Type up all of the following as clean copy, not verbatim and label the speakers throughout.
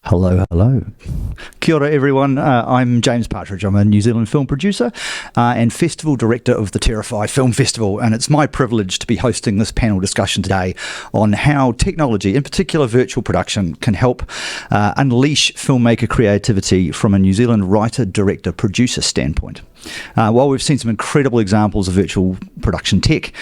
Speaker 1: Hello, hello. Kia ora, everyone. I'm James Partridge. I'm a New Zealand film producer and festival director of the Terrify Film Festival, and it's my privilege to be hosting this panel discussion today on how technology, in particular virtual production, can help unleash filmmaker creativity from a New Zealand writer, director, producer standpoint. While we've seen some incredible examples of virtual production tech,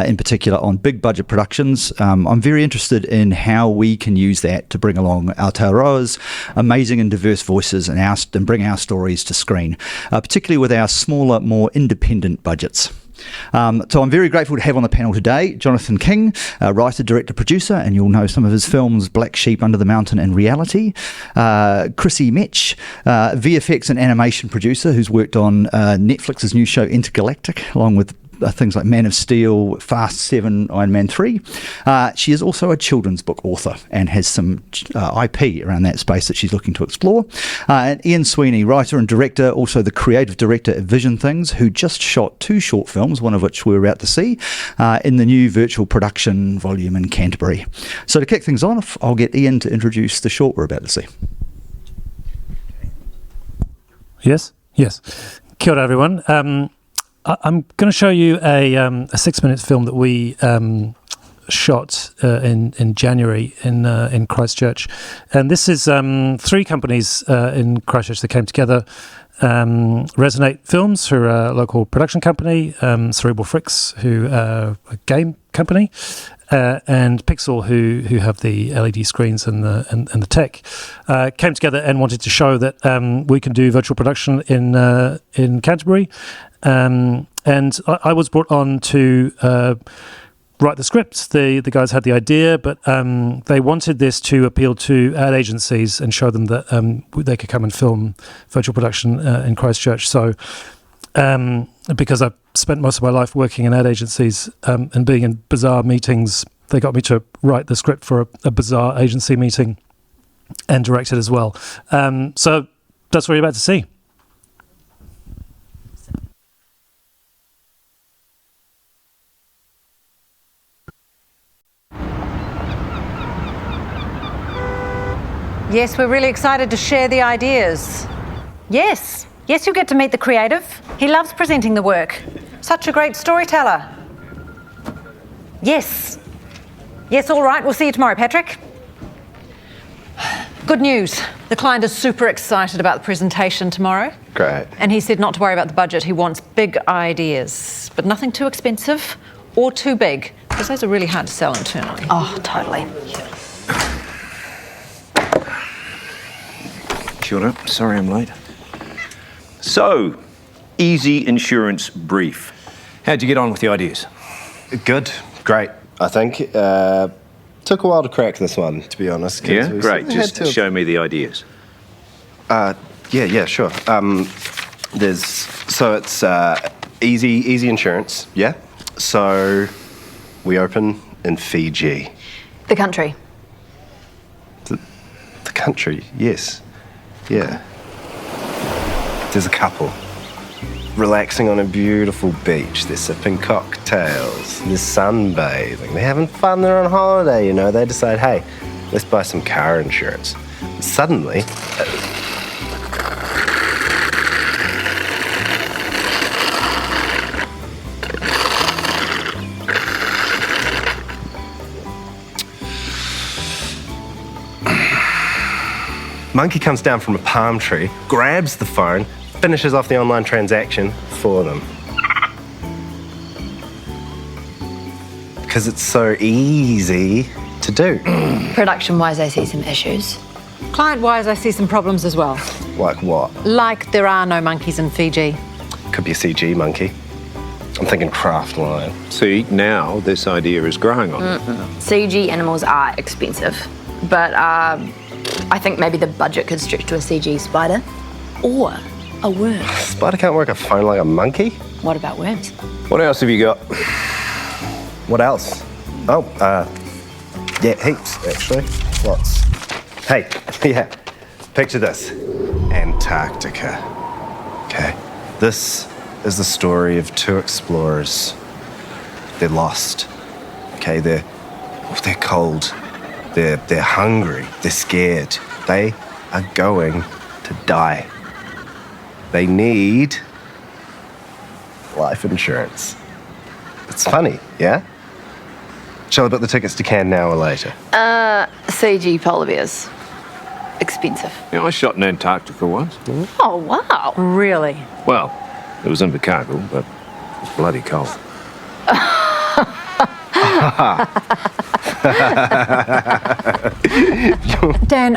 Speaker 1: in particular on big budget productions, I'm very interested in how we can use that to bring along Aotearoa's amazing and diverse voices and bring our stories to screen, particularly with our smaller, more independent budgets. So I'm very grateful to have on the panel today Jonathan King, writer, director, producer, and you'll know some of his films Black Sheep, Under the Mountain and Reality. Chrissy, Metge, VFX and animation producer who's worked on Netflix's new show Intergalactic, along with things like Man of Steel, Fast 7, Iron Man 3. She is also a children's book author and has some IP around that space that she's looking to explore. And Ian Sweeney, writer and director, also the creative director at Vision Things, who just shot 2 short films, one of which we're about to see, in the new virtual production volume in Canterbury. So to kick things off, I'll get Ian to introduce the short we're about to see.
Speaker 2: Yes. Kia ora, everyone. I'm going to show you a 6-minute film that we shot in January in Christchurch, and this is 3 companies in Christchurch that came together. Resonate Films, who are a local production company, Cerebral Fricks, who are a game company, and Pixel, who have the LED screens and the tech, came together and wanted to show that we can do virtual production in Canterbury. And I was brought on to write the script. The guys had the idea, but they wanted this to appeal to ad agencies and show them that they could come and film virtual production in Christchurch. So because I've spent most of my life working in ad agencies and being in bizarre meetings, they got me to write the script for a bizarre agency meeting and direct it as well. So that's what you're about to see.
Speaker 3: Yes, we're really excited to share the ideas. Yes, you get to meet the creative. He loves presenting the work. Such a great storyteller. Yes, all right, we'll see you tomorrow, Patrick. Good news, the client is super excited about the presentation tomorrow.
Speaker 4: Great.
Speaker 3: And he said not to worry about the budget, he wants big ideas, but nothing too expensive or too big, because those are really hard to sell internally.
Speaker 5: Oh, totally.
Speaker 4: Kia ora. Sorry I'm late. So, easy insurance brief. How'd you get on with the ideas?
Speaker 6: Good. Great, I think. Took a while to crack this one, to be honest.
Speaker 4: Yeah, great. Just show me the ideas.
Speaker 6: Yeah, sure. It's easy insurance, yeah? So we open in Fiji.
Speaker 5: The country.
Speaker 6: The country, yes. Yeah. There's a couple relaxing on a beautiful beach. They're sipping cocktails. They're sunbathing. They're having fun. They're on holiday, you know. They decide, hey, let's buy some car insurance. And suddenly, Monkey comes down from a palm tree, grabs the phone, finishes off the online transaction for them. Because it's so easy to do.
Speaker 5: Production-wise, I see some issues.
Speaker 3: Client-wise, I see some problems as well.
Speaker 6: Like what?
Speaker 3: Like there are no monkeys in Fiji.
Speaker 6: Could be a CG monkey. I'm thinking craft line.
Speaker 4: See, now this idea is growing on me.
Speaker 5: CG animals are expensive, but I think maybe the budget could stretch to a CG spider or a worm.
Speaker 6: Spider can't work a phone like a monkey.
Speaker 5: What about worms?
Speaker 4: What else have you got?
Speaker 6: What else? Oh, yeah, heaps, actually. Lots. Hey, yeah, picture this. Antarctica. Okay, this is the story of 2 explorers. They're lost. Okay, they're cold. They're hungry. They're scared. They are going to die. They need life insurance. It's funny, yeah? Shall I book the tickets to Cannes now or later?
Speaker 5: CG polar bears. Expensive.
Speaker 4: Yeah, I shot in Antarctica once.
Speaker 5: Oh, wow.
Speaker 3: Really?
Speaker 4: Well, it was in Chicago, but it was bloody cold.
Speaker 3: Dan,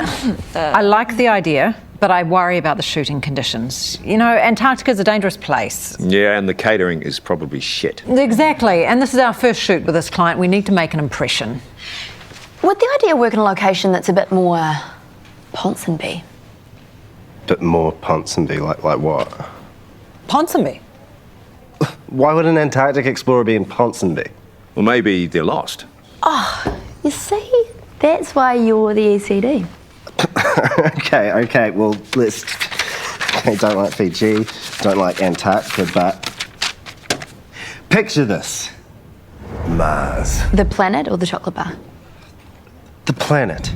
Speaker 3: I like the idea, but I worry about the shooting conditions. You know, Antarctica's a dangerous place.
Speaker 4: Yeah, and the catering is probably shit.
Speaker 3: Exactly, and this is our first shoot with this client. We need to make an impression.
Speaker 5: Would the idea work in a location that's a bit more Ponsonby?
Speaker 6: Bit more Ponsonby, like what?
Speaker 3: Ponsonby?
Speaker 6: Why would an Antarctic explorer be in Ponsonby?
Speaker 4: Well, maybe they're lost.
Speaker 5: You see, that's why you're the ECD.
Speaker 6: Okay, well, let's... I don't like Fiji, don't like Antarctica, but... Picture this. Mars.
Speaker 5: The planet or the chocolate bar?
Speaker 6: The planet.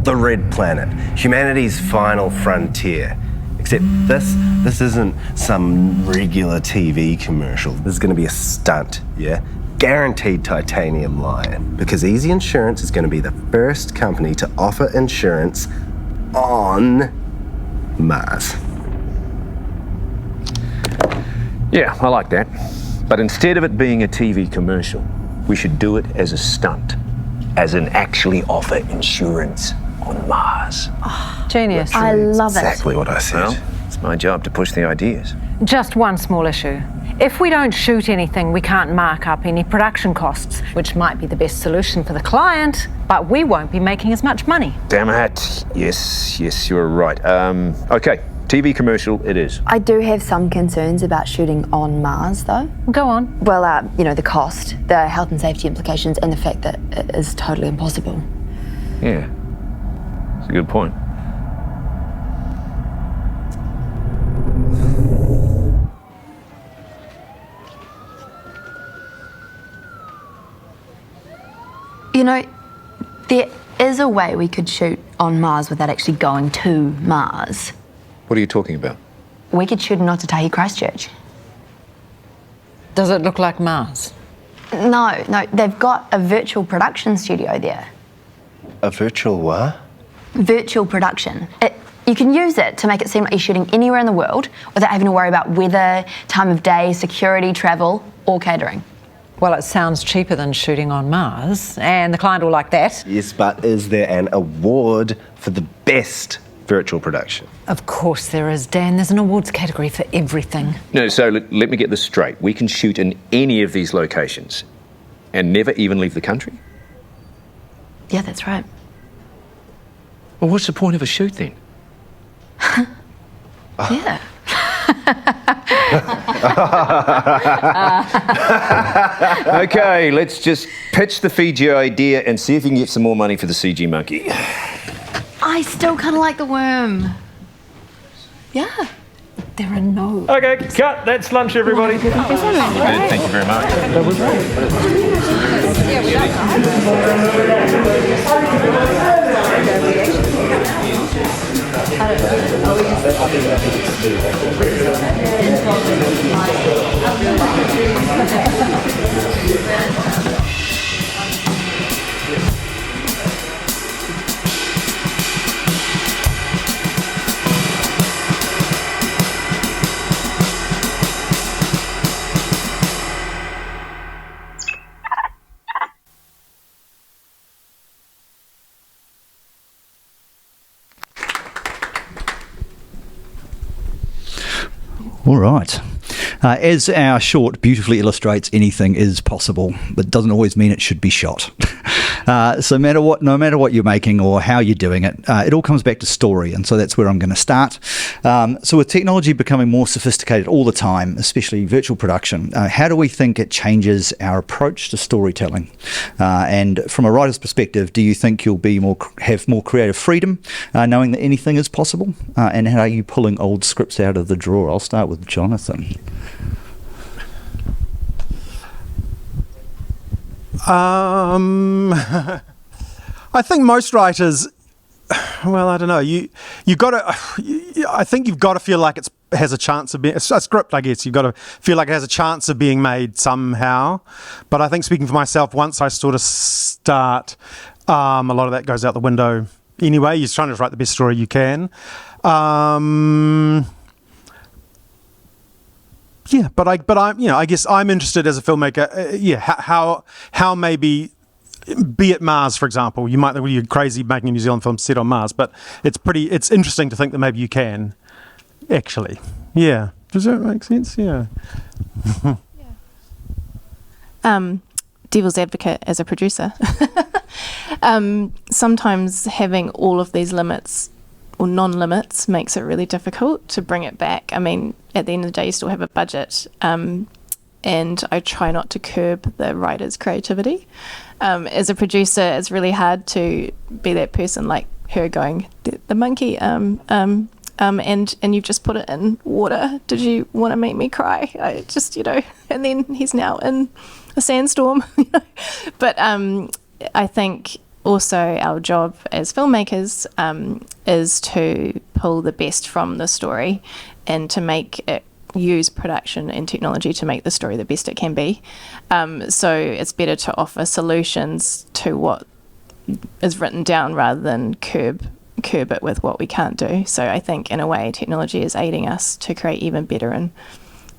Speaker 6: The red planet. Humanity's final frontier. Except this isn't some regular TV commercial. This is going to be a stunt, yeah? Guaranteed titanium lion. Because Easy Insurance is going to be the first company to offer insurance on Mars.
Speaker 4: Yeah, I like that. But instead of it being a TV commercial, we should do it as a stunt. As in actually offer insurance on Mars.
Speaker 3: Genius.
Speaker 5: I love it.
Speaker 6: Exactly what I said.
Speaker 4: Well, it's my job to push the ideas.
Speaker 3: Just one small issue. If we don't shoot anything, we can't mark up any production costs, which might be the best solution for the client, but we won't be making as much money.
Speaker 4: Damn it. Yes, you're right. Okay, TV commercial it is.
Speaker 5: I do have some concerns about shooting on Mars, though.
Speaker 3: Go on.
Speaker 5: Well, the cost, the health and safety implications, and the fact that it is totally impossible.
Speaker 4: Yeah, it's a good point.
Speaker 5: You know, there is a way we could shoot on Mars without actually going to Mars.
Speaker 4: What are you talking about?
Speaker 5: We could shoot in Otatahi, Christchurch.
Speaker 3: Does it look like Mars?
Speaker 5: No, they've got a virtual production studio there.
Speaker 6: A virtual what?
Speaker 5: Virtual production. You can use it to make it seem like you're shooting anywhere in the world without having to worry about weather, time of day, security, travel, or catering.
Speaker 3: Well, it sounds cheaper than shooting on Mars, and the client will like that.
Speaker 6: Yes, but is there an award for the best virtual production?
Speaker 3: Of course there is, Dan. There's an awards category for everything.
Speaker 4: No, so let me get this straight. We can shoot in any of these locations and never even leave the country?
Speaker 5: Yeah, that's right.
Speaker 4: Well, what's the point of a shoot then?
Speaker 5: Yeah.
Speaker 4: Okay, let's just pitch the Fiji idea and see if we can get some more money for the CG monkey.
Speaker 5: I still kind of like the worm. Yeah.
Speaker 3: There are no...
Speaker 7: Okay, cut. That's lunch, everybody.
Speaker 4: Thank you very much.
Speaker 1: All right. As our short beautifully illustrates, anything is possible, but doesn't always mean it should be shot. So no matter what you're making or how you're doing it, it all comes back to story, and so that's where I'm going to start. So with technology becoming more sophisticated all the time, especially virtual production, how do we think it changes our approach to storytelling? And from a writer's perspective, do you think you'll have more creative freedom, knowing that anything is possible? And how are you pulling old scripts out of the drawer? I'll start with Jonathan.
Speaker 8: I think most writers well, I don't know. You got to. I think you've got to feel like it has a chance of being a script. I guess you've got to feel like it has a chance of being made somehow. But I think, speaking for myself, once I sort of start, a lot of that goes out the window. Anyway, you're trying to write the best story you can. Yeah, but I guess I'm interested as a filmmaker. How maybe. Be it Mars, for example, you might think you're crazy making a New Zealand film set on Mars, but it's interesting to think that maybe you can, actually. Yeah. Does that make sense? Yeah.
Speaker 9: Devil's advocate as a producer. Sometimes having all of these limits or non-limits makes it really difficult to bring it back. I mean, at the end of the day, you still have a budget, and I try not to curb the writer's creativity. As a producer, it's really hard to be that person like her going, the monkey, and you've just put it in water. Did you want to make me cry? I just, and then he's now in a sandstorm. But I think also our job as filmmakers is to pull the best from the story and to make it use production and technology to make the story the best it can be. So it's better to offer solutions to what is written down rather than curb it with what we can't do. So I think in a way technology is aiding us to create even better and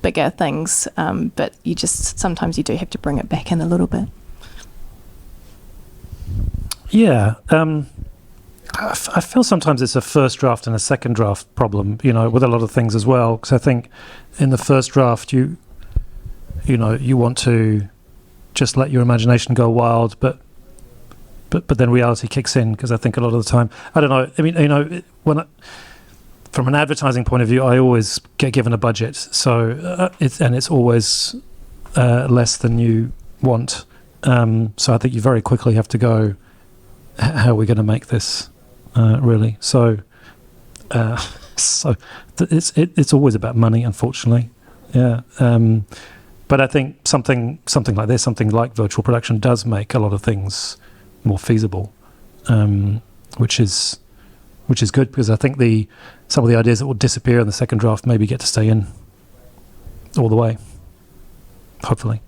Speaker 9: bigger things, but sometimes you do have to bring it back in a little bit.
Speaker 2: Yeah. I feel sometimes it's a first draft and a second draft problem, with a lot of things as well. Because I think in the first draft, you want to just let your imagination go wild, but then reality kicks in. Because I think a lot of the time, I don't know. I mean, from an advertising point of view, I always get given a budget, so it's always less than you want. So I think you very quickly have to go, how are we going to make this? Really, so it's always about money, unfortunately. Yeah, but I think something like this, something like virtual production, does make a lot of things more feasible, which is good, because I think some of the ideas that will disappear in the second draft maybe get to stay in all the way, hopefully.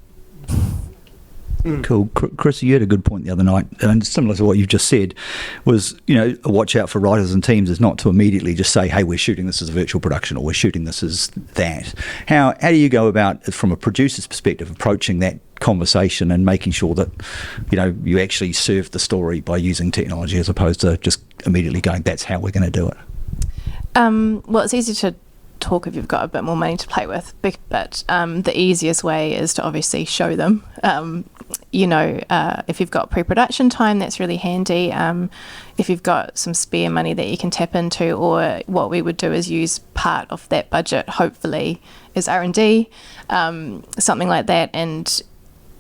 Speaker 1: Cool. Chrissy, you had a good point the other night, and similar to what you've just said, was, a watch out for writers and teams is not to immediately just say, hey, we're shooting this as a virtual production, or we're shooting this as that. How do you go about, from a producer's perspective, approaching that conversation and making sure that, you actually serve the story by using technology as opposed to just immediately going, that's how we're going to do it?
Speaker 9: Well, it's easy to talk if you've got a bit more money to play with, but the easiest way is to obviously show them. If you've got pre-production time, that's really handy. If you've got some spare money that you can tap into, or what we would do is use part of that budget, hopefully, as R&D, something like that. And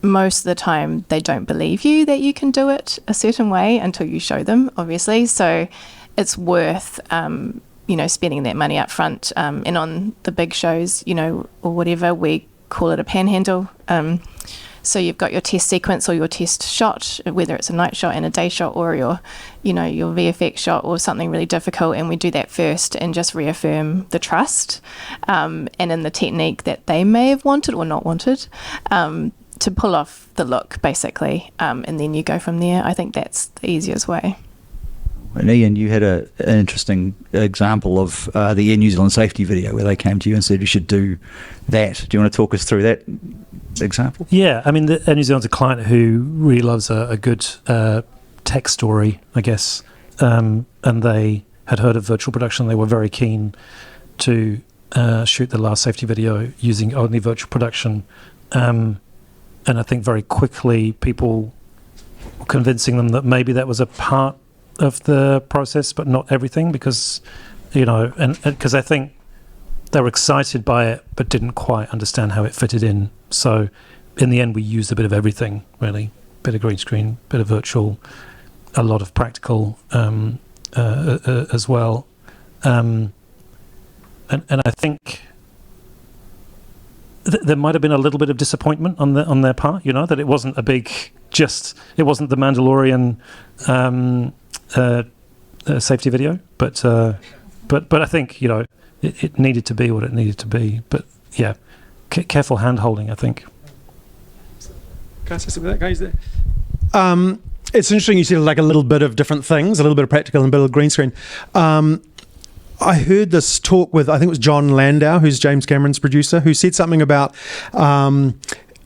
Speaker 9: most of the time, they don't believe you that you can do it a certain way until you show them, obviously. So it's worth spending that money up front, and on the big shows, or whatever, we call it a panhandle. So you've got your test sequence or your test shot, whether it's a night shot and a day shot, or your VFX shot or something really difficult, and we do that first and just reaffirm the trust, and in the technique that they may have wanted or not wanted, to pull off the look, basically, and then you go from there. I think that's the easiest way.
Speaker 1: And Ian, you had an interesting example of the Air New Zealand safety video where they came to you and said you should do that. Do you want to talk us through that example?
Speaker 2: Yeah, I mean, Air New Zealand's a client who really loves a good tech story, I guess, and they had heard of virtual production. They were very keen to shoot the last safety video using only virtual production, and I think very quickly people were convincing them that maybe that was a part of the process, but not everything, because and because I think they were excited by it but didn't quite understand how it fitted in. So in the end we used a bit of everything, really. Bit of green screen, bit of virtual, a lot of practical as well, and I think there might have been a little bit of disappointment on their part, that it wasn't it wasn't the Mandalorian safety video, but I think it needed to be what it needed to be. But yeah, careful hand holding, I think.
Speaker 8: Can I say something about that, guys? There. It's interesting you said like a little bit of different things, a little bit of practical and a bit of green screen. I heard this talk with, I think it was John Landau, who's James Cameron's producer, who said something about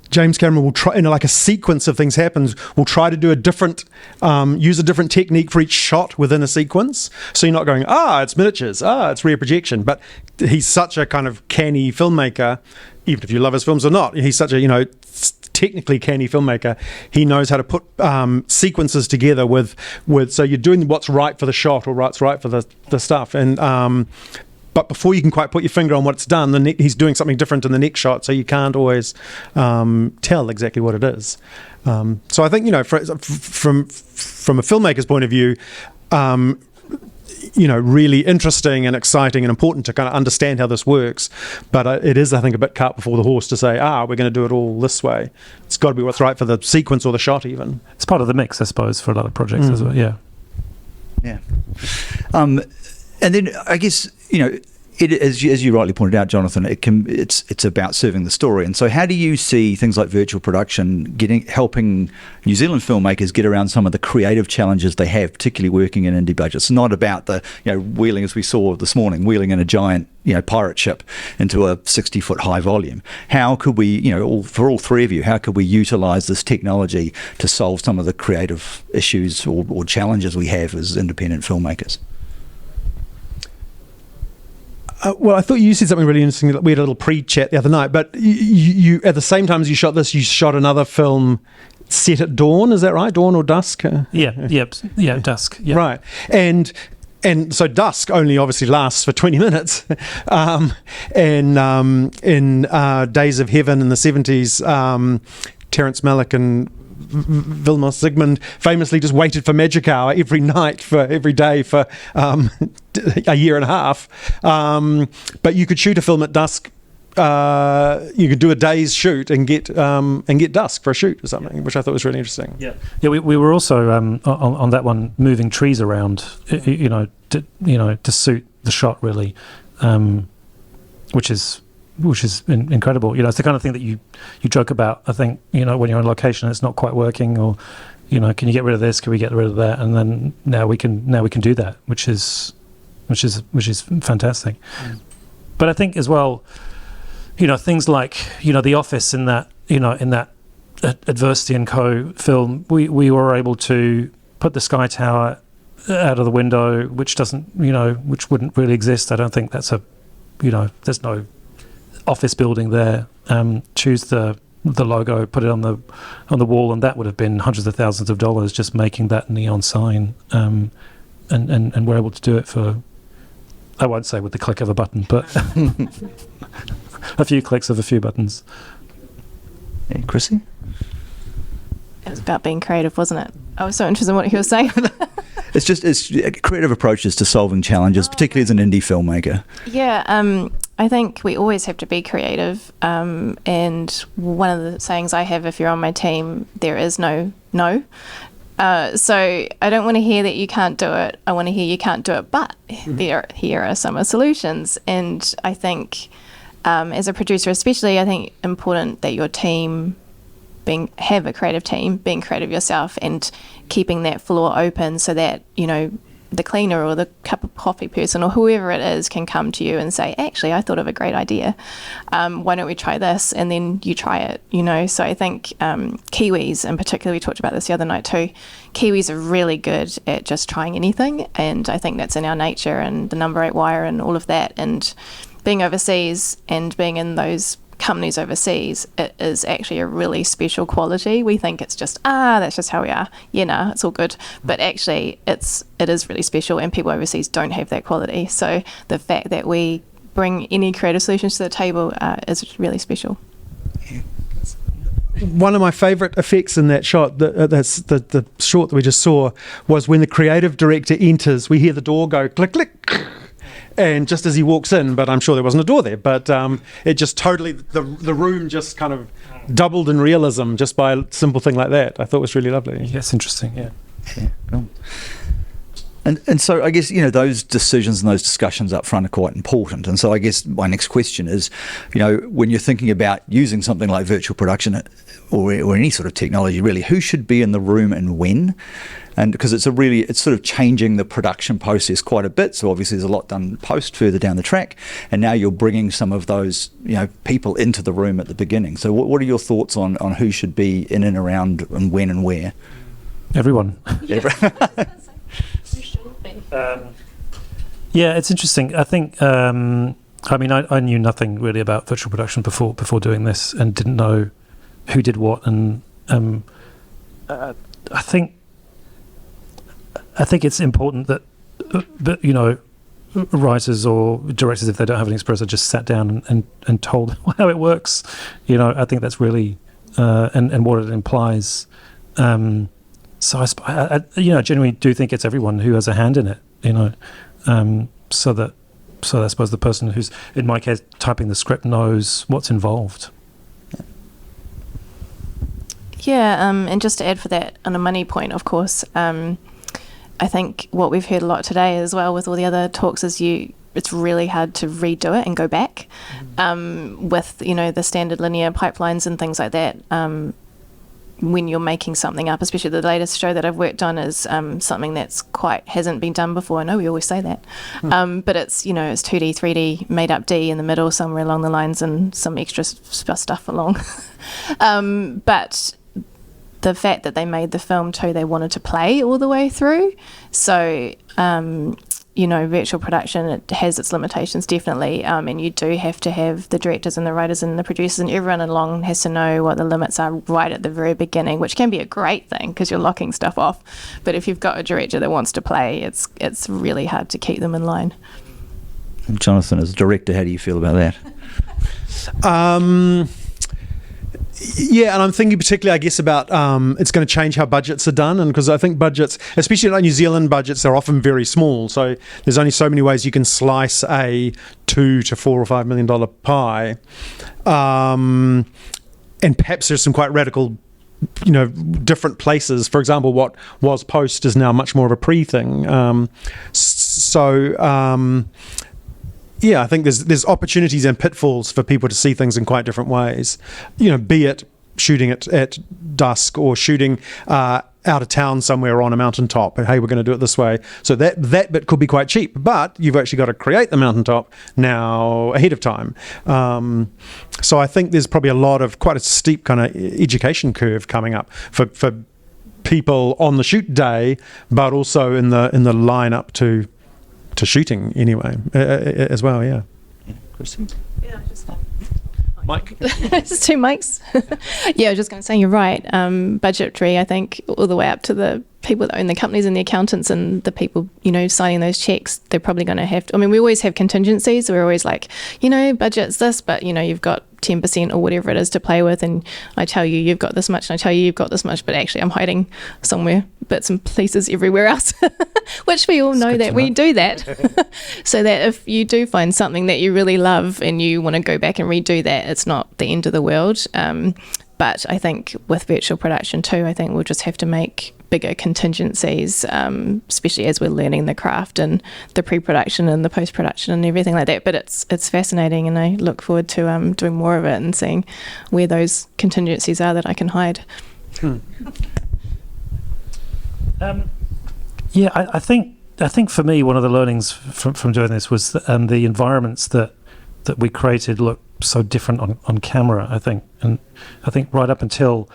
Speaker 8: James Cameron will try, like a sequence of things happens, will try to do a different, use a different technique for each shot within a sequence. So you're not going, it's miniatures, it's rear projection. But he's such a kind of canny filmmaker, even if you love his films or not. He's such a, technically canny filmmaker. He knows how to put sequences together with so you're doing what's right for the shot or what's right for the stuff. And but before you can quite put your finger on what's done, he's doing something different in the next shot, so you can't always tell exactly what it is. So I think, from a filmmaker's point of view, really interesting and exciting and important to kind of understand how this works. But it is, I think, a bit cart before the horse to say, we're going to do it all this way. It's got to be what's right for the sequence or the shot even.
Speaker 2: It's part of the mix, I suppose, for a lot of projects as well, yeah.
Speaker 1: Yeah. And then I guess, it, as you rightly pointed out, Jonathan, it's about serving the story. And so how do you see things like virtual production helping New Zealand filmmakers get around some of the creative challenges they have, particularly working in indie budgets? It's not about the, wheeling, as we saw this morning, wheeling in a giant, pirate ship into a 60-foot high volume. How could we, for all three of you, how could we utilise this technology to solve some of the creative issues or challenges we have as independent filmmakers?
Speaker 8: Well, I thought you said something really interesting. We had a little pre-chat the other night, but you at the same time as you shot this, you shot another film set at dawn. Is that right? Dawn or dusk?
Speaker 2: Yeah, dusk. Yep.
Speaker 8: Right, and so dusk only obviously lasts for 20 minutes. In Days of Heaven in the 70s, Terrence Malick and Vilmos Zsigmond famously just waited for magic hour every day for a year and a half. But you could shoot a film at dusk. You could do a day's shoot and get dusk for a shoot or something, which I thought was really interesting.
Speaker 2: Yeah. We were also on that one moving trees around, to suit the shot really, which is incredible. It's the kind of thing that you joke about. I think when you're on location, it's not quite working, or can you get rid of this? Can we get rid of that? And then now we can do that, which is fantastic. But I think as well, things like The Office in that Adversity and Co. film, we were able to put the Sky Tower out of the window, which wouldn't really exist. I don't think that's there's no office building there. Choose the logo, put it on the wall, and that would have been hundreds of thousands of dollars just making that neon sign. And we're able to do it for, I won't say with the click of a button, but a few clicks of a few buttons.
Speaker 1: Hey, Chrissy?
Speaker 9: It was about being creative, wasn't it? I was so interested in what he was saying.
Speaker 1: It's creative approaches to solving challenges, particularly as an indie filmmaker.
Speaker 9: Yeah, I think we always have to be creative. And one of the sayings I have, if you're on my team, there is no. So I don't want to hear that you can't do it. I want to hear you can't do it, but here are some solutions. And I think as a producer especially, I think important that your team have a creative team, being creative yourself and keeping that floor open so that, the cleaner or the cup of coffee person or whoever it is can come to you and say, actually, I thought of a great idea. Why don't we try this? And then you try it, So I think Kiwis in particular, we talked about this the other night too, Kiwis are really good at just trying anything. And I think that's in our nature and the number 8 wire and all of that. And being overseas and being in those companies overseas, it is actually a really special quality. We think it's just that's just how we are. It's all good, but actually it is really special, and people overseas don't have that quality. So the fact that we bring any creative solutions to the table is really special.
Speaker 8: One of my favourite effects in that shot, the short that we just saw, was when the creative director enters, we hear the door go click click. And just as he walks in, but I'm sure there wasn't a door there, but it just totally, the room just kind of doubled in realism just by a simple thing like that. I thought it was really lovely.
Speaker 2: Yes, interesting, yeah.
Speaker 1: Cool. And so I guess, those decisions and those discussions up front are quite important. And so I guess my next question is, when you're thinking about using something like virtual production or any sort of technology, really, who should be in the room and when? And because it's sort of changing the production process quite a bit. So obviously there's a lot done post further down the track. And now you're bringing some of those, people into the room at the beginning. So what are your thoughts on who should be in and around and when and where?
Speaker 2: Everyone. Yeah, it's interesting. I think, I knew nothing really about virtual production before doing this and didn't know who did what. And I think it's important that writers or directors, if they don't have any experience, are just sat down and told how it works. I think that's really and what it implies. So I genuinely do think it's everyone who has a hand in it. So I suppose the person who's, in my case, typing the script knows what's involved.
Speaker 9: Yeah, and just to add for that, on a money point, of course, I think what we've heard a lot today as well with all the other talks is it's really hard to redo it and go back with, the standard linear pipelines and things like that. When you're making something up, especially the latest show that I've worked on is something that's hasn't been done before. I know we always say that, but it's, it's 2D, 3D, made up D in the middle somewhere along the lines and some extra stuff along. But the fact that they made the film too, they wanted to play all the way through. So, virtual production, it has its limitations, definitely. And you do have to have the directors and the writers and the producers and everyone along has to know what the limits are right at the very beginning, which can be a great thing because you're locking stuff off. But if you've got a director that wants to play, it's really hard to keep them in line.
Speaker 1: Jonathan, as a director, how do you feel about that?
Speaker 8: Yeah, and I'm thinking particularly, I guess, about it's going to change how budgets are done, and because I think budgets, especially like New Zealand budgets, are often very small. So there's only so many ways you can slice a $2 to $4 or $5 million pie, and perhaps there's some quite radical, different places. For example, what was post is now much more of a pre thing. Yeah, I think there's opportunities and pitfalls for people to see things in quite different ways. Be it shooting it at dusk or shooting out of town somewhere on a mountaintop. Hey, we're going to do it this way. So that bit could be quite cheap, but you've actually got to create the mountaintop now ahead of time. So I think there's probably quite a steep kind of education curve coming up for people on the shoot day, but also in the line up to shooting anyway, as well, yeah.
Speaker 1: Chrissy?
Speaker 9: Yeah, just
Speaker 2: Mike?
Speaker 9: It's 2 mics. Yeah, I was just going to say, you're right. Budgetary, I think, all the way up to the people that own the companies and the accountants and the people, signing those checks, they're probably going to have to, we always have contingencies. We're always like, budget's this, but, you've got 10% or whatever it is to play with, and I tell you you've got this much and I tell you you've got this much, but actually I'm hiding somewhere bits and pieces everywhere else, which we all know that we do that. So that if you do find something that you really love and you want to go back and redo that, it's not the end of the world. But I think with virtual production too, I think we'll just have to make bigger contingencies, especially as we're learning the craft and the pre-production and the post-production and everything like that. But it's fascinating, and I look forward to doing more of it and seeing where those contingencies are that I can hide.
Speaker 2: Yeah, I think for me, one of the learnings from doing this was the environments that we created look so different on camera, I think. And I think right up until,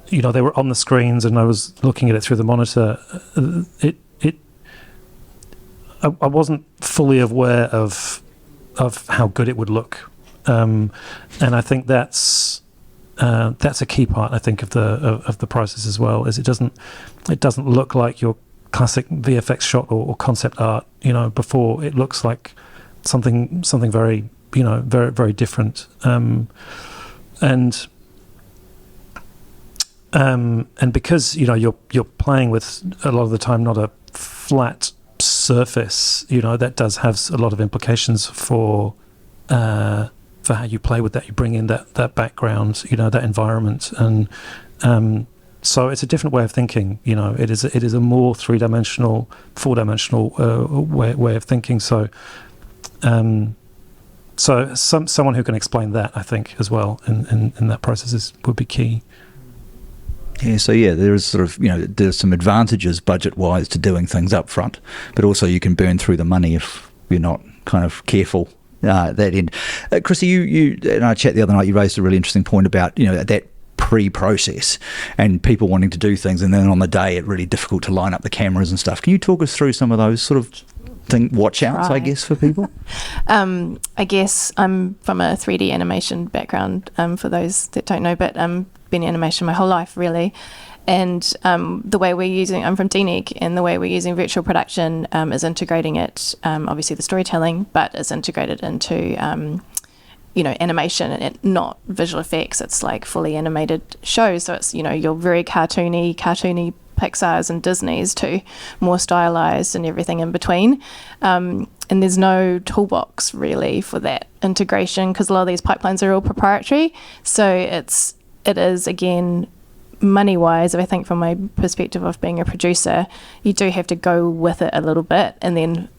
Speaker 2: they were on the screens and I was looking at it through the monitor, I wasn't fully aware of how good it would look. And I think that's a key part, I think, of the process as well, is it doesn't look like your classic VFX shot or concept art, before. It looks like something very, very, very different. And because you're playing with a lot of the time not a flat surface, that does have a lot of implications for how you play with that. You bring in that background, that environment, and So it's a different way of thinking. It is a more three-dimensional, four-dimensional way of thinking. So, someone who can explain that, I think, as well, in that process would be key.
Speaker 1: Yeah, so there is sort of, there's some advantages budget-wise to doing things up front, but also you can burn through the money if you're not kind of careful at that end. Chrissy, you and I chat the other night, you raised a really interesting point about, that pre-process and people wanting to do things, and then on the day it's really difficult to line up the cameras and stuff. Can you talk us through some of those sort of watch-outs, I guess, for people?
Speaker 9: I guess I'm from a 3D animation background, for those that don't know, but been in animation my whole life, really. And the way we're using, I'm from DNEG, and the way we're using virtual production is integrating it, obviously the storytelling, but it's integrated into, animation and not visual effects. It's like fully animated shows. So it's, your very cartoony Pixar's and Disney's to more stylized and everything in between. And there's no toolbox really for that integration because a lot of these pipelines are all proprietary. So it is, again, money-wise, I think from my perspective of being a producer, you do have to go with it a little bit and then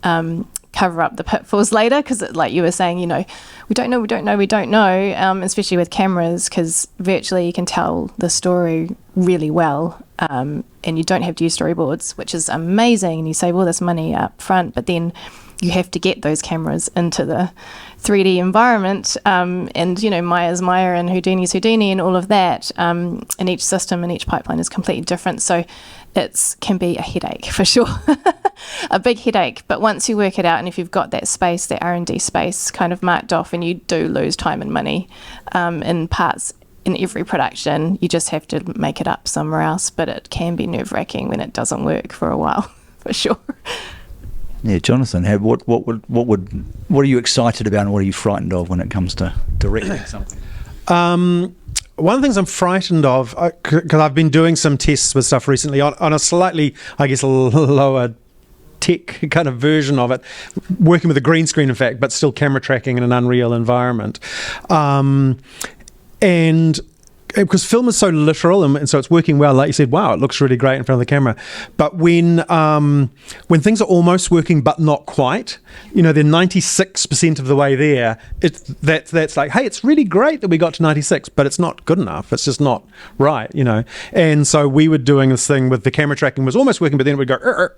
Speaker 9: cover up the pitfalls later because, like you were saying, we don't know, especially with cameras, because virtually you can tell the story really well, and you don't have to use storyboards, which is amazing, and you save all this money up front, but then you have to get those cameras into the 3D environment, and Maya's Maya and Houdini's Houdini and all of that, and each system and each pipeline is completely different, so it can be a headache for sure. A big headache, but once you work it out, and if you've got that space, that R&D space kind of marked off, and you do lose time and money in parts in every production, you just have to make it up somewhere else, but it can be nerve-wracking when it doesn't work for a while, for sure.
Speaker 1: Yeah, Jonathan, what are you excited about and what are you frightened of when it comes to directing something?
Speaker 8: One of the things I'm frightened of, because I've been doing some tests with stuff recently on a slightly, I guess, lower tech kind of version of it, working with a green screen, in fact, but still camera tracking in an Unreal environment. And because film is so literal and so it's working well, like you said, wow, it looks really great in front of the camera. But when things are almost working but not quite, they're 96% of the way there, that's like, hey, it's really great that we got to 96, but it's not good enough. It's just not right, And so we were doing this thing with the camera tracking was almost working, but then it would go,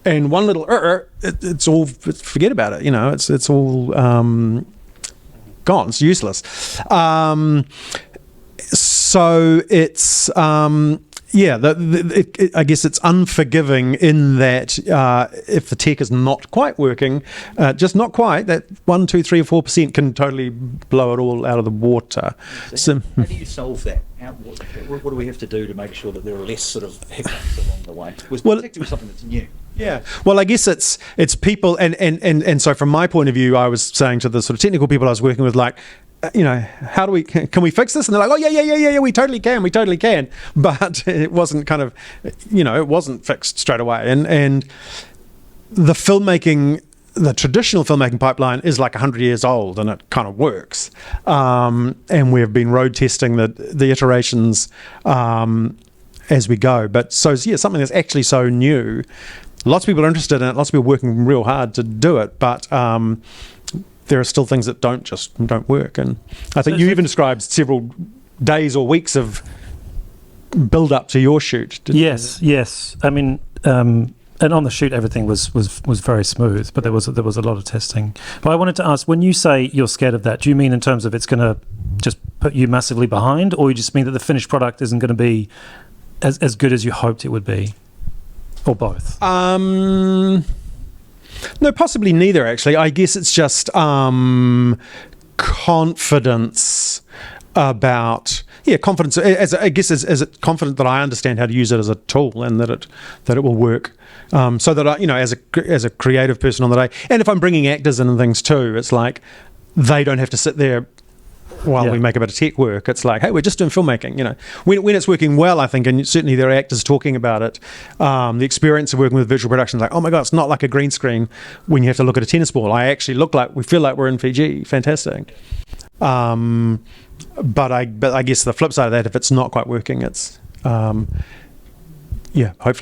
Speaker 8: and one little, forget about it, it's all gone, it's useless. So it's I guess it's unforgiving in that if the tech is not quite working, just not quite, that 1, 2, 3, or 4% can totally blow it all out of the water.
Speaker 1: So how do you solve that? What do we have to do to make sure that there are less sort of hiccups along the way? Particularly something that's new.
Speaker 8: Yeah, well, I guess it's people, and so from my point of view, I was saying to the sort of technical people I was working with, like, how do can we fix this? And they're like, oh yeah, we totally can. But it wasn't kind of, it wasn't fixed straight away. And the traditional filmmaking pipeline is like 100 years old, and it kind of works. And we've been road testing the iterations as we go. But something that's actually so new. Lots of people are interested in it. Lots of people are working real hard to do it, but there are still things that don't work. And I think you even described several days or weeks of build up to your shoot.
Speaker 2: Yes. I mean, and on the shoot, everything was very smooth, but there was a lot of testing. But I wanted to ask, when you say you're scared of that, do you mean in terms of it's going to just put you massively behind, or you just mean that the finished product isn't going to be as good as you hoped it would be? Or both?
Speaker 8: No, possibly neither, actually. I guess it's just confidence about... Yeah, confidence. As it confident that I understand how to use it as a tool and that it will work. So that I, as a creative person on the day, and if I'm bringing actors in and things too, it's like they don't have to sit there while we make a bit of tech work. It's like, hey, we're just doing filmmaking, When it's working well, I think, and certainly there are actors talking about it, the experience of working with visual production is like, oh my God, it's not like a green screen when you have to look at a tennis ball. We feel like we're in Fiji. Fantastic. But I guess the flip side of that, if it's not quite working, it's hopefully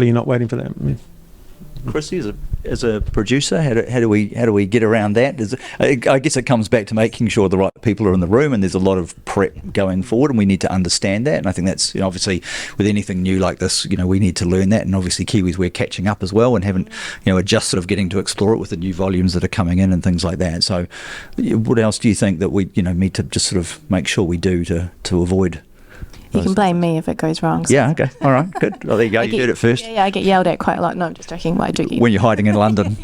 Speaker 8: you're not waiting for that.
Speaker 1: Chrissy, as a producer, how do we get around that? I guess it comes back to making sure the right people are in the room, and there's a lot of prep going forward, and we need to understand that. And I think that's, obviously with anything new like this, we need to learn that. And obviously Kiwis, we're catching up as well, and haven't, are just sort of getting to explore it with the new volumes that are coming in and things like that. So, what else do you think that we need to just sort of make sure we do to avoid?
Speaker 9: You can blame me if it goes wrong. So.
Speaker 1: Yeah, okay. All right, good. Well, there you go. You heard it first.
Speaker 9: Yeah, I get yelled at quite a lot. No, I'm just joking. But I do get
Speaker 1: when you're hiding in London.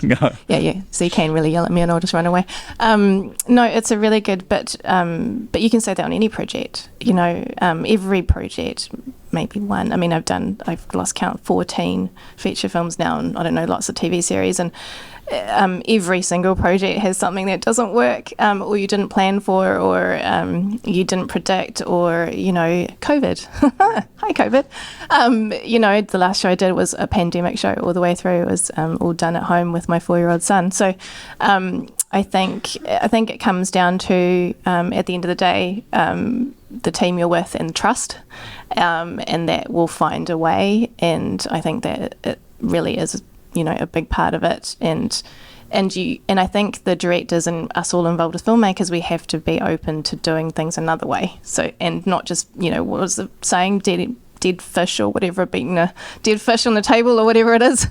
Speaker 9: Yeah. So you can really yell at me and I'll just run away. No, it's a really good bit. But you can say that on any project. Every project, maybe one. I mean, I've lost count, 14 feature films now, and I don't know, lots of TV series. And every single project has something that doesn't work, or you didn't plan for, or you didn't predict, or COVID. Hi, COVID. The last show I did was a pandemic show all the way through. It was all done at home with my 4-year-old son. So I think it comes down to at the end of the day, the team you're with and trust, and that will find a way. And I think that it really is a big part of it, and I think the directors and us all involved as filmmakers, we have to be open to doing things another way. So, and not just what was the saying, dead fish or whatever, beating a dead fish on the table or whatever it is.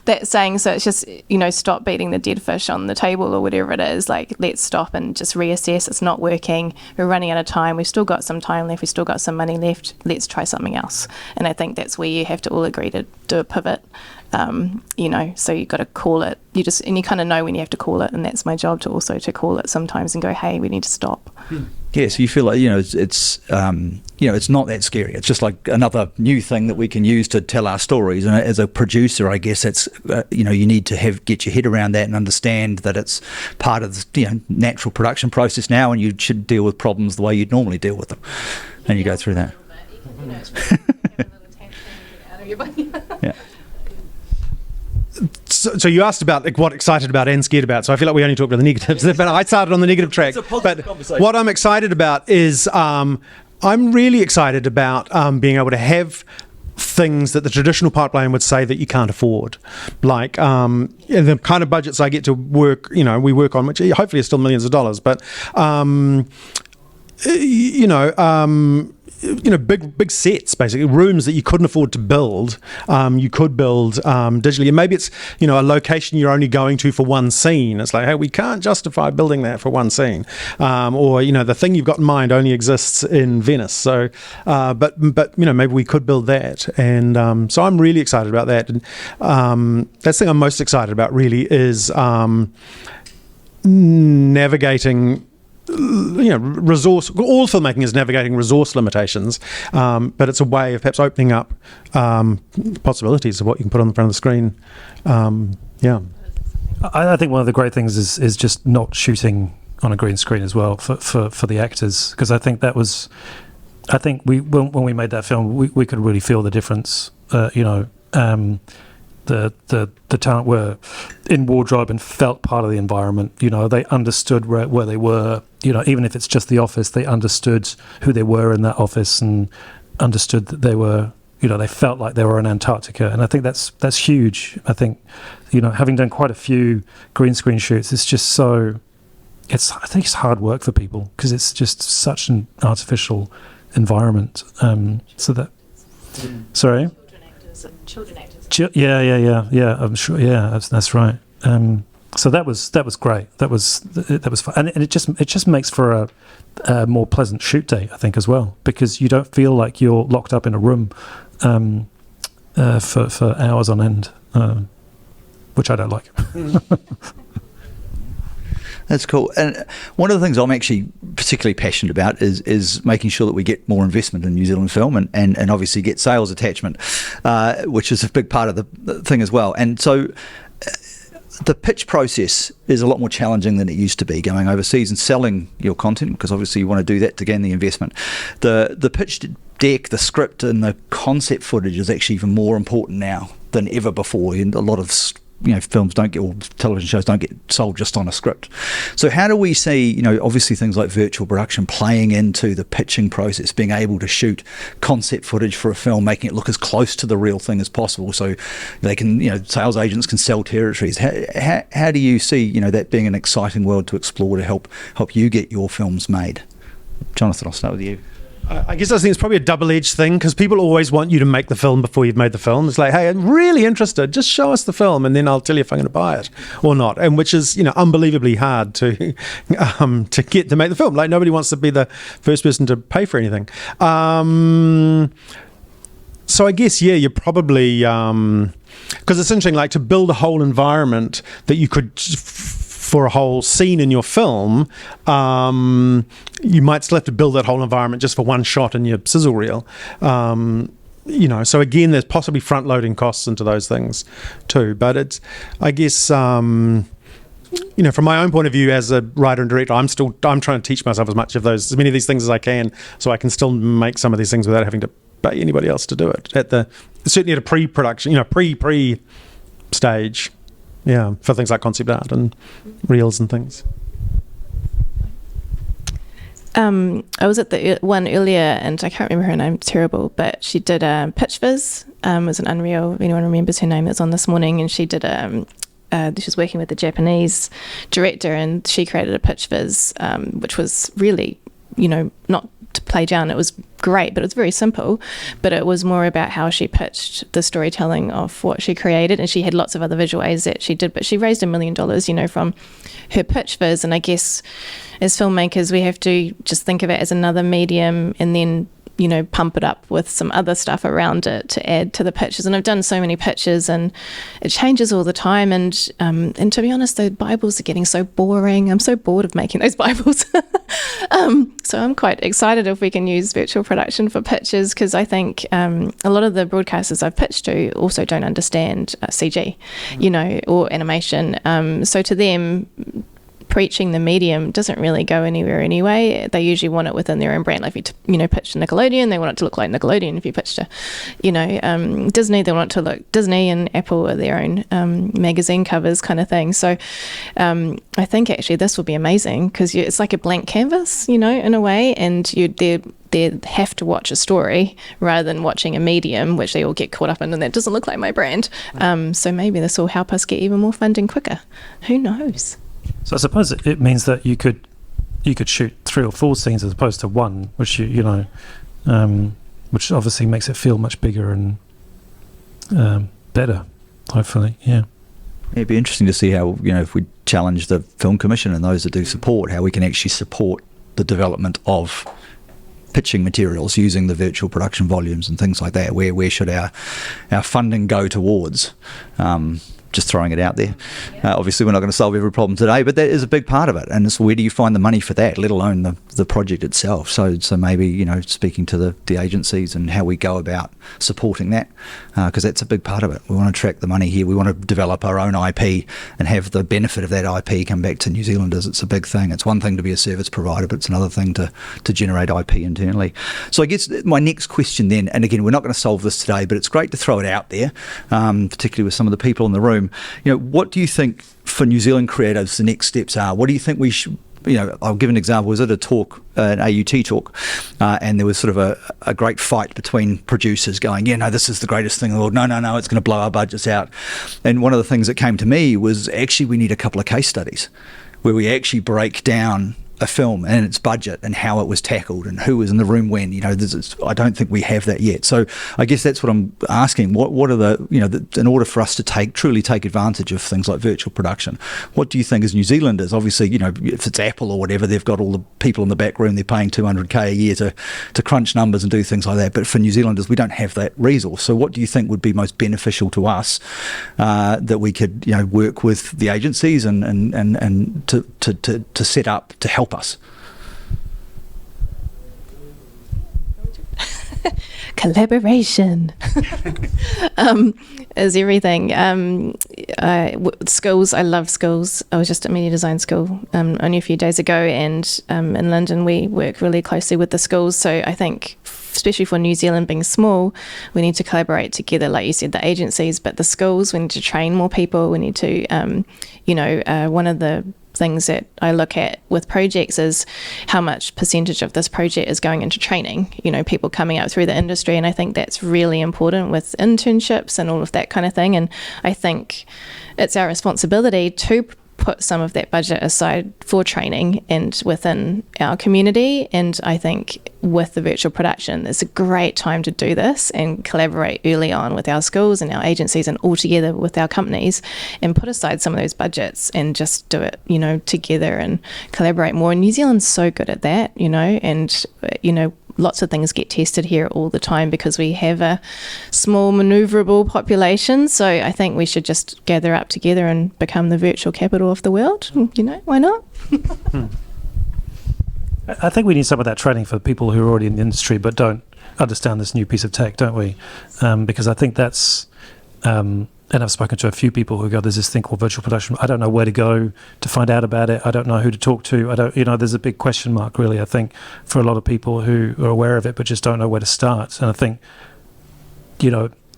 Speaker 9: That saying. So it's just stop beating the dead fish on the table or whatever it is. Like, let's stop and just reassess. It's not working. We're running out of time. We've still got some time left. We've still got some money left. Let's try something else. And I think that's where you have to all agree to do a pivot. So you got to call it. And you kind of know when you have to call it, and that's my job to call it sometimes and go, hey, we need to stop.
Speaker 1: Yeah, so you feel like it's not that scary. It's just like another new thing that we can use to tell our stories. And as a producer, I guess it's you need to get your head around that and understand that it's part of the natural production process now, and you should deal with problems the way you'd normally deal with them. And you go through that. Yeah.
Speaker 8: So you asked about what excited about and scared about. So I feel like we only talked about the negatives, but I started on the negative track. But what I'm excited about is I'm really excited about being able to have things that the traditional pipeline would say that you can't afford, like the kind of budgets I get to work. We work on, which hopefully is still millions of dollars, but big sets, basically rooms that you couldn't afford to build. You could build digitally, and maybe it's a location you're only going to for one scene. It's like, hey, we can't justify building that for one scene, or the thing you've got in mind only exists in Venice. So, but maybe we could build that, and so I'm really excited about that. And that's the thing I'm most excited about really is navigating. Resource. All filmmaking is navigating resource limitations, but it's a way of perhaps opening up possibilities of what you can put on the front of the screen.
Speaker 2: I think one of the great things is just not shooting on a green screen as well for the actors, because I think that was. I think when we made that film, we could really feel the difference. The talent were in wardrobe and felt part of the environment. They understood where they were. Even if it's just the office, they understood who they were in that office and understood that they were. They felt like they were in Antarctica, and I think that's huge. I think, having done quite a few green screen shoots, it's just so. I think it's hard work for people because it's just such an artificial environment. Sorry. Children actors. Yeah. I'm sure. Yeah, that's right. So that was great. That was fun, and it just makes for a more pleasant shoot day, I think, as well, because you don't feel like you're locked up in a room for hours on end, which I don't like.
Speaker 1: That's cool. And one of the things I'm actually particularly passionate about is making sure that we get more investment in New Zealand film and obviously get sales attachment, which is a big part of the thing as well. And so the pitch process is a lot more challenging than it used to be going overseas and selling your content, because obviously you want to do that to gain the investment. The pitch deck, the script and the concept footage is actually even more important now than ever before. And a lot of films don't get, or television shows don't get sold just on a script. So how do we see, obviously things like virtual production playing into the pitching process, being able to shoot concept footage for a film, making it look as close to the real thing as possible, so they can, sales agents can sell territories. How do you see, that being an exciting world to explore to help you get your films made? Jonathan, I'll start with you.
Speaker 8: I guess I think it's probably a double-edged thing, because people always want you to make the film before you've made the film. It's like, hey, I'm really interested. Just show us the film, and then I'll tell you if I'm going to buy it or not. And which is, unbelievably hard to get to make the film. Like, nobody wants to be the first person to pay for anything. So I guess, you're probably, because it's interesting, like to build a whole environment that you could, for a whole scene in your film, you might still have to build that whole environment just for one shot in your sizzle reel. So again, there's possibly front-loading costs into those things too. But it's, I guess, from my own point of view as a writer and director, I'm trying to teach myself as many of these things as I can, so I can still make some of these things without having to pay anybody else to do it. Certainly at a pre-production, pre stage. Yeah, for things like concept art and reels and things.
Speaker 9: I was at the one earlier, and I can't remember her name, terrible, but she did Pitch Viz. It was an Unreal, if anyone remembers her name, it's on this morning, and she did she was working with the Japanese director, and she created a Pitch Viz, which was really, not to play down, it was great, but it was very simple. But it was more about how she pitched the storytelling of what she created, and she had lots of other visual aids that she did, but she raised $1 million, from her Pitch Viz. And I guess as filmmakers, we have to just think of it as another medium, and then pump it up with some other stuff around it to add to the pitches. And I've done so many pitches, and it changes all the time. And to be honest, the Bibles are getting so boring. I'm so bored of making those Bibles. So I'm quite excited if we can use virtual production for pitches, because I think a lot of the broadcasters I've pitched to also don't understand CG, or animation. So to them, preaching the medium doesn't really go anywhere anyway. They usually want it within their own brand. Like if you pitch to Nickelodeon, they want it to look like Nickelodeon. If you pitch to Disney, they want it to look Disney, and Apple are their own magazine covers kind of thing. So I think actually this will be amazing, because it's like a blank canvas, in a way, and they have to watch a story rather than watching a medium, which they all get caught up in, and that doesn't look like my brand. So maybe this will help us get even more funding quicker. Who knows?
Speaker 2: So I suppose it means that you could shoot 3 or 4 scenes as opposed to one, which which obviously makes it feel much bigger and better, hopefully. Yeah.
Speaker 1: It'd be interesting to see how, if we challenge the Film Commission and those that do support, how we can actually support the development of pitching materials using the virtual production volumes and things like that. Where should our funding go towards? Just throwing it out there. Obviously, we're not going to solve every problem today, but that is a big part of it. And it's where do you find the money for that, let alone the project itself? So maybe, speaking to the agencies and how we go about supporting that, because that's a big part of it. We want to track the money here. We want to develop our own IP and have the benefit of that IP come back to New Zealanders. It's a big thing. It's one thing to be a service provider, but it's another thing to generate IP internally. So I guess my next question then, and again, we're not going to solve this today, but it's great to throw it out there, particularly with some of the people in the room. What do you think for New Zealand creatives the next steps are? What do you think we should, I'll give an example. I was at a talk, an AUT talk, and there was sort of a great fight between producers going, this is the greatest thing in the world. No, it's going to blow our budgets out. And one of the things that came to me was actually we need a couple of case studies where we actually break down a film and its budget and how it was tackled and who was in the room when. I don't think we have that yet. So I guess that's what I'm asking. What are the in order for us to truly take advantage of things like virtual production, what do you think as New Zealanders? Obviously, if it's Apple or whatever, they've got all the people in the back room, they're paying $200K a year to crunch numbers and do things like that. But for New Zealanders, we don't have that resource. So what do you think would be most beneficial to us that we could work with the agencies and to set up to help us?
Speaker 9: Collaboration is everything. Schools, I love schools. I was just at media design school only a few days ago, and in London we work really closely with the schools. So I think especially for New Zealand being small, we need to collaborate together, like you said, the agencies, but the schools, we need to train more people. We need to, one of the things that I look at with projects is how much percentage of this project is going into training, people coming up through the industry. And I think that's really important with internships and all of that kind of thing. And I think it's our responsibility to put some of that budget aside for training and within our community. And I think with the virtual production, it's a great time to do this and collaborate early on with our schools and our agencies and all together with our companies and put aside some of those budgets and just do it, together and collaborate more. And New Zealand's so good at that, and, lots of things get tested here all the time because we have a small manoeuvrable population. So I think we should just gather up together and become the virtual capital of the world. Why not?
Speaker 2: I think we need some of that training for people who are already in the industry but don't understand this new piece of tech, don't we? Because I think that's... and I've spoken to a few people who go, there's this thing called virtual production. I don't know where to go to find out about it. I don't know who to talk to. There's a big question mark, really, I think, for a lot of people who are aware of it but just don't know where to start. And I think,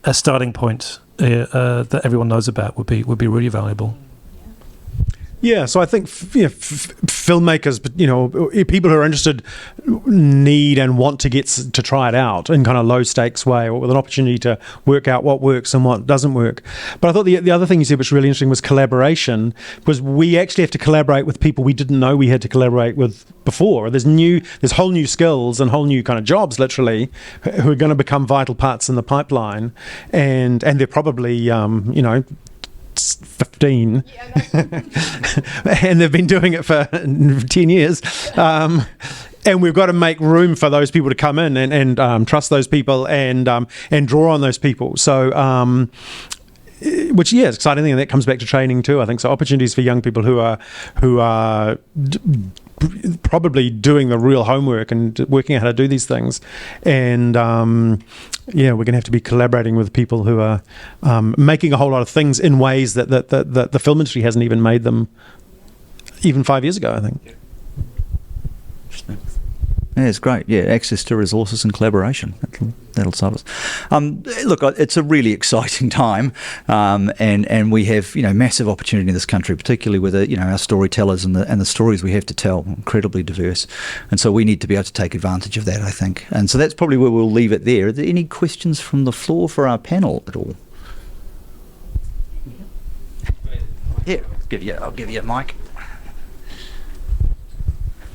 Speaker 2: a starting point that everyone knows about would be really valuable.
Speaker 8: Yeah, so I think filmmakers, but people who are interested need and want to get to try it out in kind of low stakes way, or with an opportunity to work out what works and what doesn't work. But I thought the other thing you said was really interesting was collaboration, because we actually have to collaborate with people we didn't know we had to collaborate with before. There's whole new skills and whole new kind of jobs, literally, who are going to become vital parts in the pipeline, and they're probably 15 and they've been doing it for 10 years, and we've got to make room for those people to come in and trust those people and draw on those people. So which is exciting thing, and that comes back to training too, I think. So opportunities for young people who are probably doing the real homework and working out how to do these things, and we're going to have to be collaborating with people who are making a whole lot of things in ways that the film industry hasn't even made them even 5 years ago, I think.
Speaker 1: Yeah, it's great. Yeah, access to resources and collaboration. That'll solve us. Look, it's a really exciting time, and we have massive opportunity in this country, particularly with our storytellers and the stories we have to tell, incredibly diverse, and so we need to be able to take advantage of that, I think. And so that's probably where we'll leave it there. Are there any questions from the floor for our panel at all? Yeah, I'll give you a mic.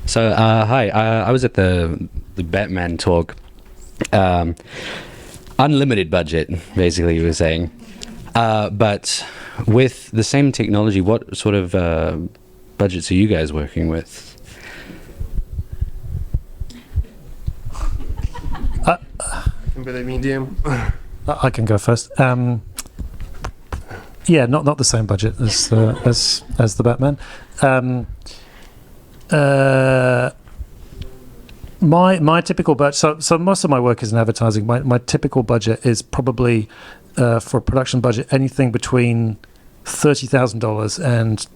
Speaker 10: So, hi, I was at the Batman talk. Unlimited budget, basically, you were saying. But with the same technology, what sort of budgets are you guys working with?
Speaker 6: Can be the medium.
Speaker 2: I can go first. Not the same budget as the Batman. My typical budget. So most of my work is in advertising. My typical budget is probably for a production budget anything between $30,000 and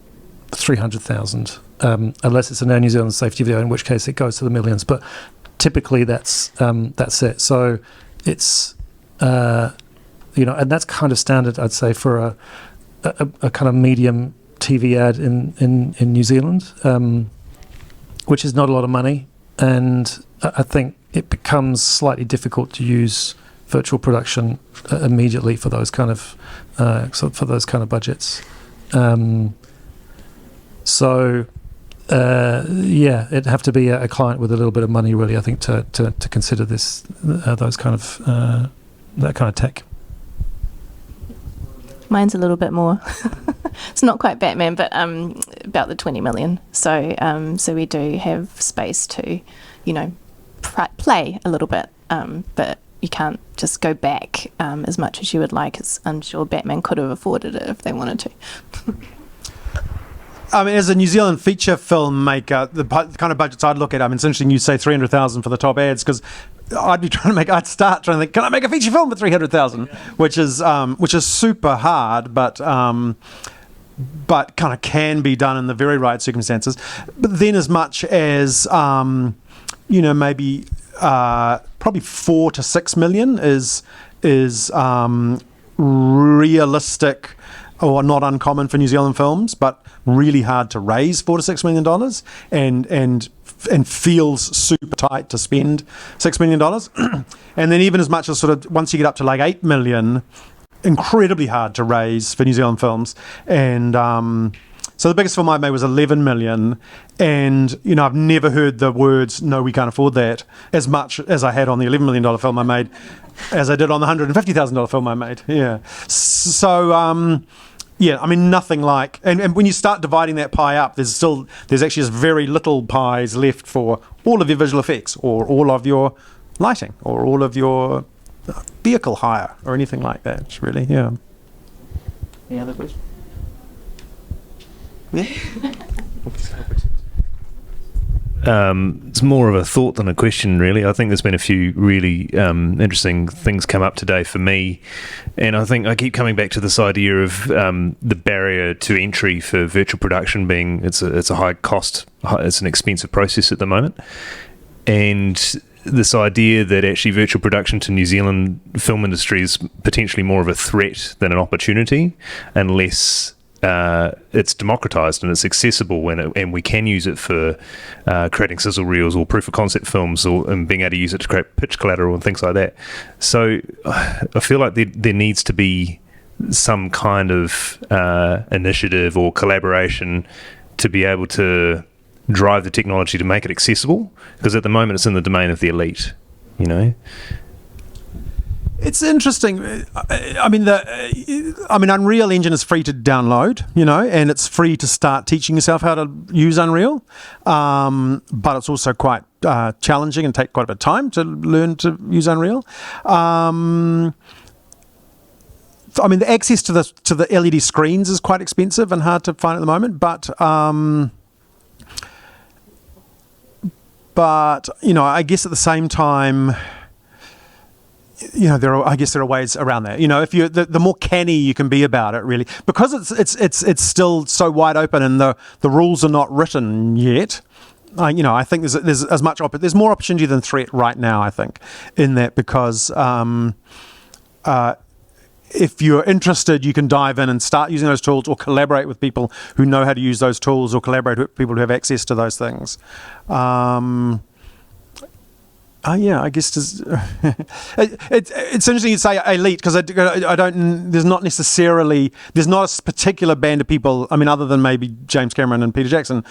Speaker 2: $300,000, unless it's an Air New Zealand safety video, in which case it goes to the millions. But typically that's it. So it's and that's kind of standard, I'd say, for a kind of medium TV ad in New Zealand. Which is not a lot of money, and I think it becomes slightly difficult to use virtual production immediately for those kind of budgets. It'd have to be a client with a little bit of money, really, I think, to consider this that kind of tech.
Speaker 9: Mine's a little bit more. It's not quite Batman, but about the 20 million. So we do have space to, play a little bit, but you can't just go back as much as you would like, as I'm sure Batman could have afforded it if they wanted to.
Speaker 8: I mean, as a New Zealand feature filmmaker, the kind of budgets I'd look at, it's interesting you say 300,000 for the top ads, because I'd start trying to think, can I make a feature film for 300,000? Which is super hard, but kind of can be done in the very right circumstances. But then, as much as maybe probably 4 to 6 million is realistic or not uncommon for New Zealand films, but really hard to raise $4 to $6 million, and feels super tight to spend $6 million. And then even as much as sort of once you get up to like 8 million, incredibly hard to raise for New Zealand films. And so the biggest film I made was 11 million, and I've never heard the words "no, we can't afford that" as much as I had on the $11 million film I made, as I did on the $150,000 film I made. Yeah. So yeah, I mean, nothing like, and when you start dividing that pie up, there's actually just very little pies left for all of your visual effects, or all of your lighting, or all of your vehicle hire, or anything like that. Really, yeah.
Speaker 1: Any other questions? Yeah.
Speaker 7: It's more of a thought than a question, really. I think there's been a few really interesting things come up today for me, and I think I keep coming back to this idea of the barrier to entry for virtual production being it's a high cost, it's an expensive process at the moment, and this idea that actually virtual production to New Zealand film industry is potentially more of a threat than an opportunity, unless it's democratized and it's accessible, and we can use it for creating sizzle reels or proof of concept films, and being able to use it to create pitch collateral and things like that. So I feel like there needs to be some kind of initiative or collaboration to be able to drive the technology to make it accessible, because at the moment it's in the domain of the elite,
Speaker 8: It's interesting. I mean, Unreal Engine is free to download, and it's free to start teaching yourself how to use Unreal. But it's also quite challenging and take quite a bit of time to learn to use Unreal. I mean, the access to the LED screens is quite expensive and hard to find at the moment. But I guess at the same time, there are ways around that. If you the more canny you can be about it, really, because it's still so wide open and the rules are not written yet. I think there's as much there's more opportunity than threat right now, I think, in that, because if you're interested, you can dive in and start using those tools, or collaborate with people who know how to use those tools, or collaborate with people who have access to those things. I guess it's interesting you say elite, because I don't. There's not a particular band of people. I mean, other than maybe James Cameron and Peter Jackson,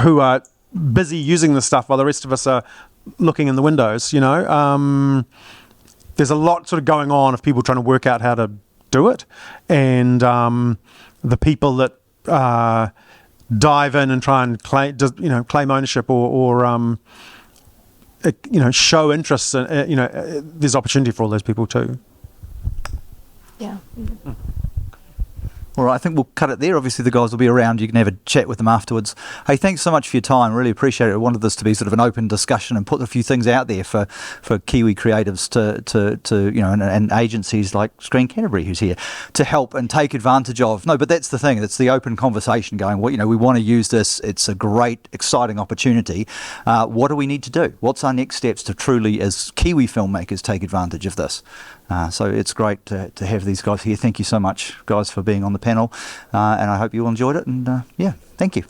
Speaker 8: who are busy using this stuff while the rest of us are looking in the windows. There's a lot sort of going on of people trying to work out how to do it, and the people that dive in and try and claim ownership or show interest, there's opportunity for all those people too.
Speaker 9: Yeah.
Speaker 1: All right, I think we'll cut it there. Obviously, the guys will be around. You can have a chat with them afterwards. Hey, thanks so much for your time. Really appreciate it. I wanted this to be sort of an open discussion and put a few things out there for Kiwi creatives to and agencies like Screen Canterbury, who's here, to help and take advantage of. No, but that's the thing. It's the open conversation going, we want to use this. It's a great, exciting opportunity. What do we need to do? What's our next steps to truly, as Kiwi filmmakers, take advantage of this? So it's great to have these guys here. Thank you so much, guys, for being on the panel, and I hope you all enjoyed it. And thank you.